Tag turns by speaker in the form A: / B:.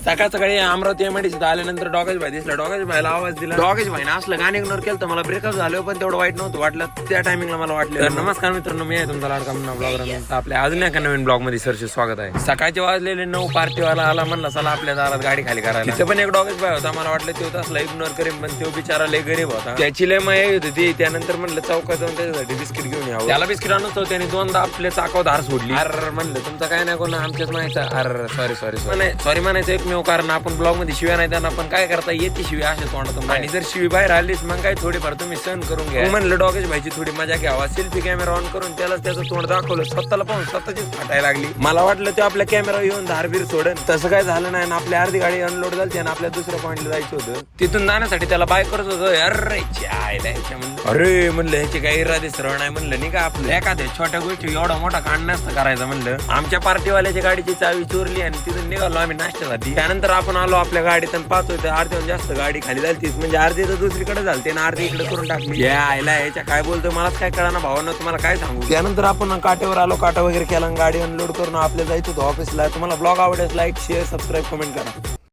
A: सकाळ सकाळी अमरावती एमआयडीसी आल्यानंतर डॉगेश भाई दिसला. डॉगेश भाईला आवाज दिला. डॉगेश भाईने असलं गाणं इग्नोर केलं तर मला ब्रेकअप झालं, पण तेवढं वाईट नव्हतं वाटलं त्या टायमिंगला मला वाटलं. नमस्कार मित्रांनो, मी आहे तुमचा लाडका मुन्ना ब्लॉगर. आपल्या अजून एका नवीन ब्लॉग मध्ये सरचे स्वागत आहे. सकाळचे वाजलेले 9. पार्टीवाला आला, म्हणला चला आपल्या दारात गाडी खाली करायला. तिथे पण एक डॉगेश भाई होता. मला वाटलं तो तसला इग्नोर करेन, पण तो बिचारा लय गरीब होता. त्याची लय माया होती ती. त्यानंतर म्हणलं चौकात जाऊन त्याच्यासाठी बिस्किट घेऊन यावं. त्याला बिस्किट आणून तो त्याने दोनदा आपल्या चाकावर धार सोडली. अरे म्हणलं तुमचं काय नाही कोण आमच्याच माहिती. अरे सॉरी म्हणायचं एकमेव कारण आपण ब्लॉग मध्ये शिव्या नाही त्यांना, पण काय करता येते शिव्या अशा तोंडातून. आणि जर शिवी बाहेर आलीच मग काय थोडीफार तुम्ही सहन करून घ्या. म्हणलं डॉगेश भाईची थोडी मजा घ्यावा. सेल्फी कॅमेरा ऑन करून त्यालाच त्याचं तोंड दाखवलं. स्वतःला पाहून स्वतःचीच फाटायला लागली. मला वाटलं ते आपल्या कॅमेरा येऊन धारबीर सोडन, तसं काय झालं नाही. आपल्या अर्धी गाडी अनलोड झाली आणि आपल्या दुसऱ्या पॉईंटला जायचं होतं. तिथून जाण्यासाठी त्याला बाय करत होतं. अरे म्हणलं ह्याची काही इरादे सरळ नाही. म्हणलं नाही का आपलं एखाद्या छोट्या गोष्टी एवढा मोठा कांड नसतं करायचं. म्हणलं आमच्या पार्टीवाल्याच्या गाडीची चावी चोरली आणि तिथून निघालो आम्ही नाश्त्यासाठी. त्यानंतर आपण आलो आपल्या गाडीत आणि पाहतोय तर अर्ध्याहून जास्त गाडी खाली झाली. म्हणजे अर्धी तर दुसरीकडे झाली आणि अर्धी इकडे करून टाकली. याच्या काय बोलतोय मलाच काय कळणार भावानं, तुम्हाला काय सांगू. त्यानंतर आपण काटेवर आलो, काटा वगैरे केला, गाडी अनलोड करून आपल्याला जायचं होतं ऑफिसला. तुम्हाला ब्लॉग आवडेल लाईक शेअर सबस्क्राईब कमेंट करा.